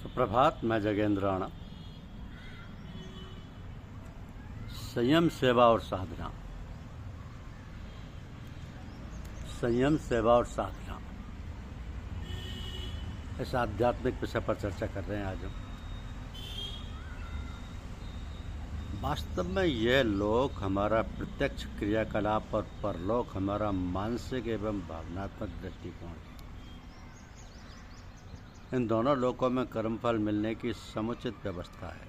सुप्रभात। मैं जगेंद्र राणा। संयम, सेवा और साधना। संयम, सेवा और साधना, इस आध्यात्मिक विषय पर चर्चा कर रहे हैं आज हम। वास्तव में यह लोक हमारा प्रत्यक्ष क्रियाकलाप और परलोक हमारा मानसिक एवं भावनात्मक दृष्टिकोण है। इन दोनों लोकों में कर्मफल मिलने की समुचित व्यवस्था है।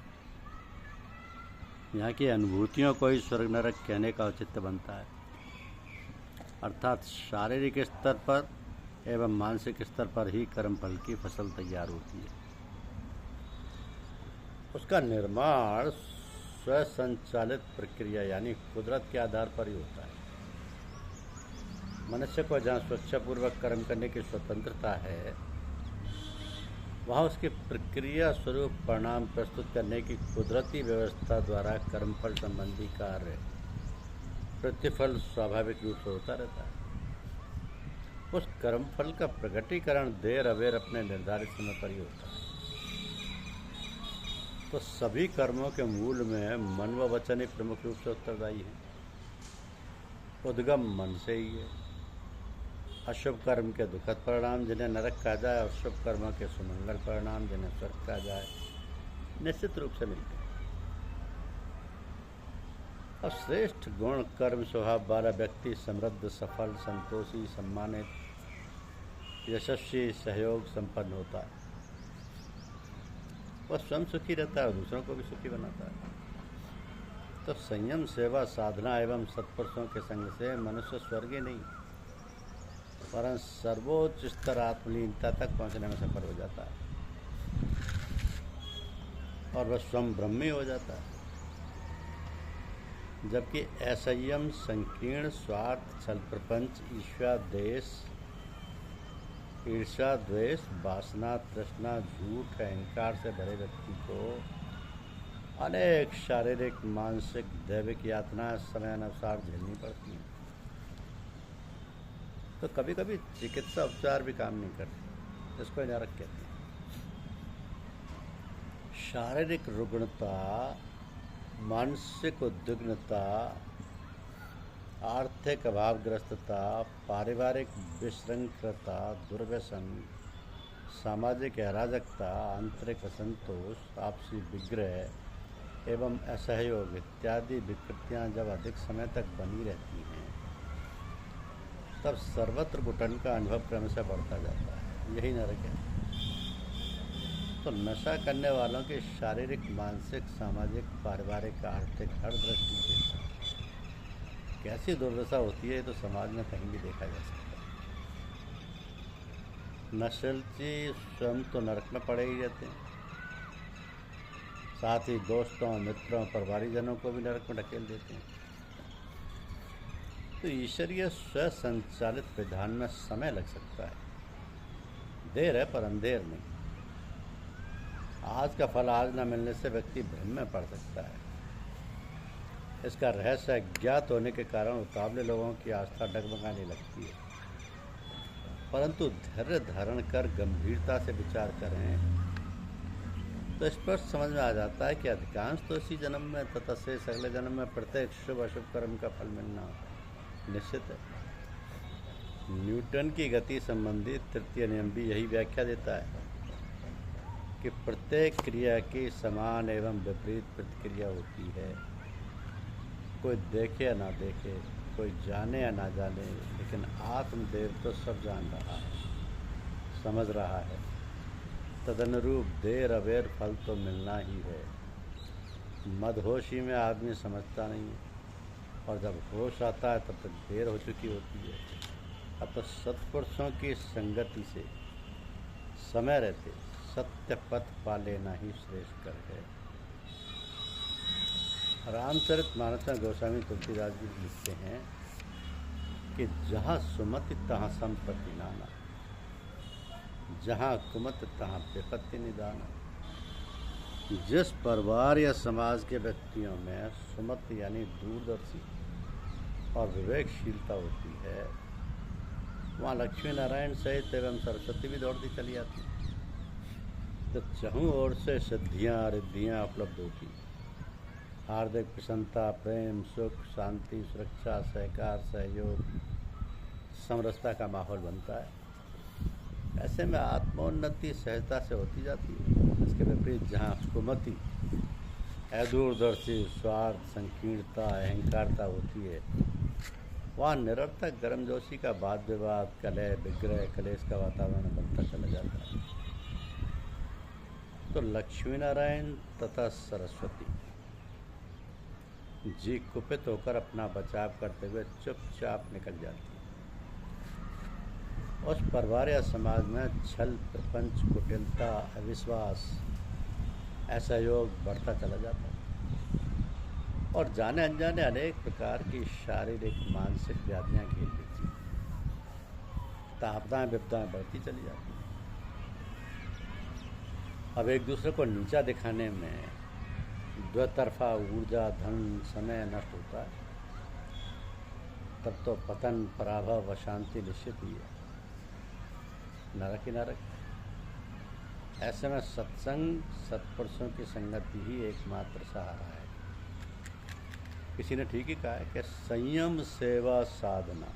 यहाँ की अनुभूतियों को ही स्वर्ग नरक कहने का औचित्य बनता है, अर्थात शारीरिक स्तर पर एवं मानसिक स्तर पर ही कर्मफल की फसल तैयार होती है। उसका निर्माण स्वसंचालित प्रक्रिया यानी कुदरत के आधार पर ही होता है। मनुष्य को जहाँ स्वेच्छापूर्वक कर्म करने की स्वतंत्रता है, वहाँ उसकी प्रक्रिया स्वरूप परिणाम प्रस्तुत करने की कुदरती व्यवस्था द्वारा कर्मफल संबंधी कार्य प्रतिफल स्वाभाविक रूप से होता रहता है। उस कर्मफल का प्रकटीकरण देर अबेर अपने निर्धारित समय पर ही होता है। तो सभी कर्मों के मूल में मन व वचन ही प्रमुख रूप से उत्तरदायी है। उद्गम मन से ही है। अशुभ कर्म के दुखद परिणाम जिन्हें नरक कहा जाए और शुभ कर्मों के सुमंगल परिणाम जिन्हें स्वर्ग कहा जाए, निश्चित रूप से मिलते हैं। और श्रेष्ठ गुण कर्म स्वभाव वाला व्यक्ति समृद्ध, सफल, संतोषी, सम्मानित, यशस्वी, सहयोग संपन्न होता है। वह स्वयं सुखी रहता है और दूसरों को भी सुखी बनाता है। तो संयम, सेवा, साधना एवं सत्पुरुषों के संग से मनुष्य स्वर्ग ही नहीं परंतु सर्वोच्च स्तर आत्मलीनता तक पहुंचने में सफल हो जाता है और वह स्वयं ब्रह्मी हो जाता है। जबकि असंयम, संकीर्ण, स्वार्थ, छल प्रपंच, ईर्ष्या, द्वेष, वासना, तृष्णा, झूठ, अहंकार से भरे व्यक्ति को अनेक शारीरिक, मानसिक, दैविक यातनाएं समयानुसार झेलनी पड़ती हैं। तो कभी कभी चिकित्सा उपचार भी काम नहीं करते, इसको नरक कहते हैं। शारीरिक रुग्णता, मानसिक उद्विग्नता, आर्थिक अभावग्रस्तता, पारिवारिक विशृंखलता, दुर्व्यसन, सामाजिक अराजकता, आंतरिक असंतोष, आपसी विग्रह एवं असहयोग इत्यादि विकृतियां जब अधिक समय तक बनी रहती हैं, तब सर्वत्र घुटन का अनुभव क्रमशः बढ़ता जाता है। यही नरक है। तो नशा करने वालों की शारीरिक, मानसिक, सामाजिक, पारिवारिक, आर्थिक हर दृष्टि से कैसी दुर्दशा होती है तो समाज में कहीं भी देखा जा सकता है। नशेची स्वयं तो नरक में पड़े ही रहते हैं, साथ ही दोस्तों, मित्रों, परिवारीजनों को भी नरक में ढकेल देते हैं। तो ईश्वरीय स्वसंचालित विधान में समय लग सकता है, देर है पर अंधेर नहीं। आज का फल आज न मिलने से व्यक्ति भ्रम में पड़ सकता है। इसका रहस्य अज्ञात होने के कारण उतावले लोगों की आस्था डगमगाने लगती है। परंतु धैर्य धारण कर गंभीरता से विचार करें तो स्पष्ट समझ में आ जाता है कि अधिकांश तो इसी जन्म में तथा शेष अगले जन्म में प्रत्येक शुभ अशुभ कर्म का फल मिलना निश्चित है। न्यूटन की गति संबंधी तृतीय नियम भी यही व्याख्या देता है कि प्रत्येक क्रिया की समान एवं विपरीत प्रतिक्रिया होती है। कोई देखे या ना देखे, कोई जाने या ना जाने, लेकिन आत्मदेव तो सब जान रहा है, समझ रहा है। तदनुरूप देर अबेर फल तो मिलना ही है। मदहोशी में आदमी समझता नहीं है और जब होश आता है तब तक देर हो चुकी होती है। अब तो सत्पुरुषों की संगति से समय रहते सत्य पथ पा लेना ही श्रेष्ठ है। रामचरितमानस में गोस्वामी तुलसीदास जी लिखते हैं कि जहाँ सुमति तहाँ संपत्ति नाना, जहाँ कुमत तहाँ विपत्ति निदाना। जिस परिवार या समाज के व्यक्तियों में सुमति यानी दूरदर्शी और विवेकशीलता होती है, वहाँ लक्ष्मी नारायण सहित एवं सरस्वती भी दौड़ती चली आती है। तो चहुँ ओर से सिद्धियाँ रिद्धियाँ उपलब्ध होती। हार्दिक प्रसन्नता, प्रेम, सुख, शांति, सुरक्षा, सहकार, सहयोग, समरसता का माहौल बनता है। ऐसे में आत्मोन्नति सहजता से होती जाती है। इसके विपरीत जहाँ कुमति, अदूरदर्शी, स्वार्थ, संकीर्णता, अहंकारता होती है, वहाँ निरर्थक गर्मजोशी का वाद विवाद, कलह, विग्रह, कलेश का वातावरण बनता चला जाता है। तो लक्ष्मी नारायण तथा सरस्वती जी कुपित होकर अपना बचाव करते हुए चुपचाप निकल जाती है। उस परिवार या समाज में छल, प्रपंच, कुटिलता, अविश्वास, असहयोग बढ़ता चला जाता है और जाने अनजाने अनेक प्रकार की शारीरिक मानसिक व्याधियाँ घेर लेती हैं। आपदाएं विपदाएं बढ़ती चली जाती हैं। अब एक दूसरे को नीचा दिखाने में द्वितरफा ऊर्जा, धन, समय नष्ट होता है। तब तो पतन, पराभव, अशांति निश्चित ही है, नरक ही नरक। ऐसे में सत्संग, सत्पुरुषों की संगति ही एकमात्र सहारा है। किसी ने ठीक ही कहा है कि संयम, सेवा, साधना,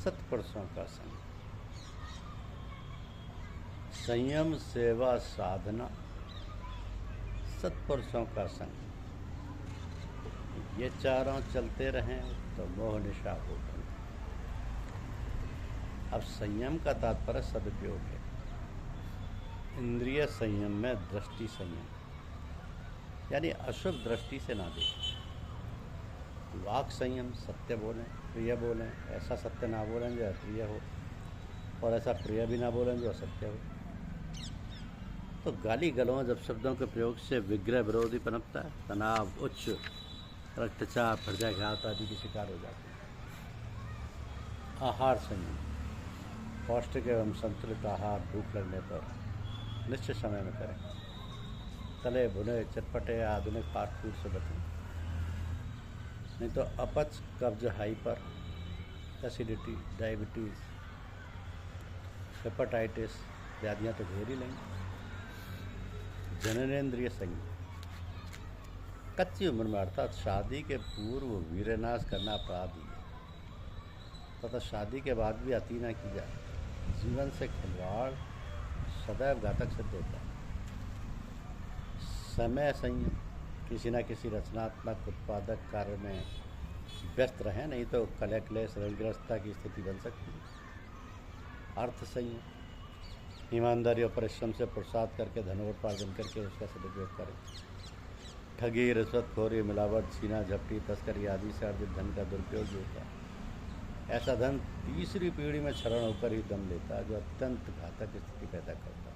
सत्पुरुषों का संग। संयम, सेवा, साधना, सत्पुरुषों का संग, ये चारों चलते रहें तो मोह निशा हो बने। अब संयम का तात्पर्य सदुपयोग है। इंद्रिय संयम में दृष्टि संयम, यानी अशुभ दृष्टि से ना देखें। वाक संयम, सत्य बोलें, प्रिय बोलें, ऐसा सत्य ना बोलें जो अप्रिय हो, और ऐसा प्रिय भी ना बोलें जो असत्य हो। तो गाली गलौज अपशब्दों के प्रयोग से विग्रह विरोधी पनपता है, तनाव, उच्च रक्तचाप, हृदयाघात आदि की शिकार हो जाते हैं। आहार संयम, पौष्टिक एवं संतुलित आहार भूख लगने पर निश्चित समय में करें। तले भुने, चटपटे या आधुनिक फास्ट फूड से बचें, नहीं तो अपच, कब्ज, हाइपर, एसिडिटी, डायबिटीज़, हेपेटाइटिस व्याधियाँ तो घेर ही लेंगी। जननेंद्रिय संयम, कच्ची उम्र में अर्थात शादी के पूर्व वीरनाश करना अपराध ही है तथा शादी के बाद भी अति न की जाए। जीवन से खिलवाड़ सदैव घातक सिद्ध होता है। समय संयम, किसी न किसी रचनात्मक उत्पादक कार्य में व्यस्त रहें, नहीं तो कलह क्लेश ऋणग्रस्तता की स्थिति बन सकती है। अर्थ संयम, ईमानदारी और परिश्रम से पुरुषार्थ करके धनोपार्जन करके उसका सदुपयोग करें। ठगी, रिश्वतखोरी, मिलावट, छीना झपटी, तस्करी आदि से अर्जित धन का दुरुपयोग भी होता है। ऐसा धन तीसरी पीढ़ी में क्षरण होकर ही दम लेता है, जो अत्यंत घातक स्थिति पैदा करता है।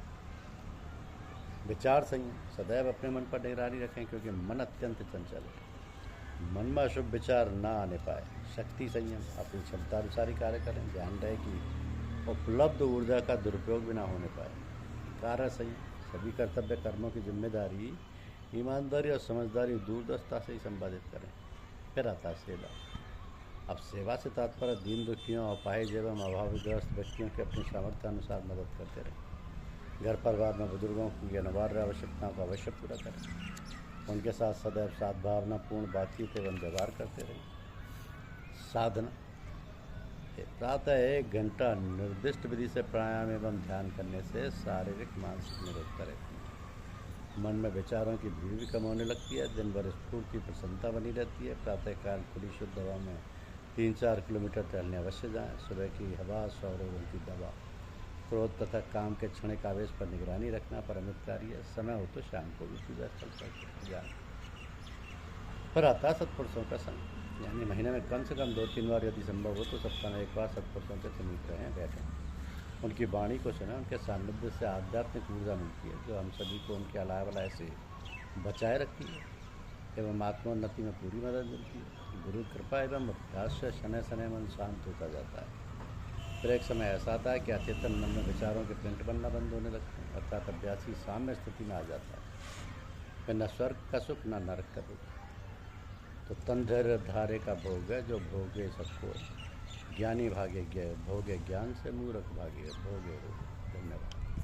विचार संयम, सदैव अपने मन पर निगरानी रखें, क्योंकि मन अत्यंत चंचल है, मन में अशुभ विचार ना आने पाए। शक्ति संयम, अपनी क्षमता अनुसार ही कार्य करें, ध्यान रहे कि उपलब्ध ऊर्जा का दुरुपयोग भी ना होने पाए। कार्य संयम, सभी कर्तव्य कर्मों की जिम्मेदारी ईमानदारी और समझदारी दूरदर्शिता से ही संपादित करें। फिर आता है सेवा। अब सेवा से तात्पर्य दीन दुखियों, अपाहिज एवं अभावग्रस्त व्यक्तियों के अपनी सामर्थ्य अनुसार मदद करते रहें। घर परिवार में बुजुर्गों की अनिवार्य आवश्यकताओं को अवश्य पूरा करें। उनके साथ सदैव सद्भावनापूर्ण बातचीत एवं व्यवहार करते रहें। साधना, प्रातः 1 घंटा निर्दिष्ट विधि से प्राणायाम एवं ध्यान करने से शारीरिक मानसिक निरोधता रहती है। मन में विचारों की भीड़ भी कम होने लगती है। दिन भर स्फूर्ति प्रसन्नता बनी रहती है। प्रातःकाल खुली शुद्ध हवा में 3-4 किलोमीटर टहलने अवश्य जाएं। सुबह की हवा 100 रोगों की दवा। क्रोध तथा काम के क्षणिक आवेश पर निगरानी रखना परमित कार्य है। समय हो तो शाम को भी पूजा स्थल पर जाए। पर आता सत्पुरुषों का संग, यानी महीने में कम से कम 2-3 बार यदि संभव हो तो सप्ताह में 1 बार सत्पुरुषों के समीप रहें, बैठें, उनकी वाणी को सुने। उनके सानिध्य से आध्यात्मिक ऊर्जा मिलती है, जो हम सभी को उनके अलाय वलाय से बचाए रखती है एवं आत्मोन्नति में पूरी मदद मिलती है। गुरु कृपा एवं अभ्यास से शनै शनै मन शांत होता जाता है। फिर एक समय ऐसा आता है कि अचेतन मन में विचारों के प्रिंट बनना बंद होने लगते हैं, अर्थात अभ्यासी साम्य स्थिति में आ जाता है। फिर न स्वर्ग का सुख न नरक का दुख। तो तन धैर्य धारे का भोग है, जो भोगे सबको। ज्ञानी भागे ज्ञ भोगे ज्ञान से, मूर्ख भागे भोगे रोग। धन्यवाद।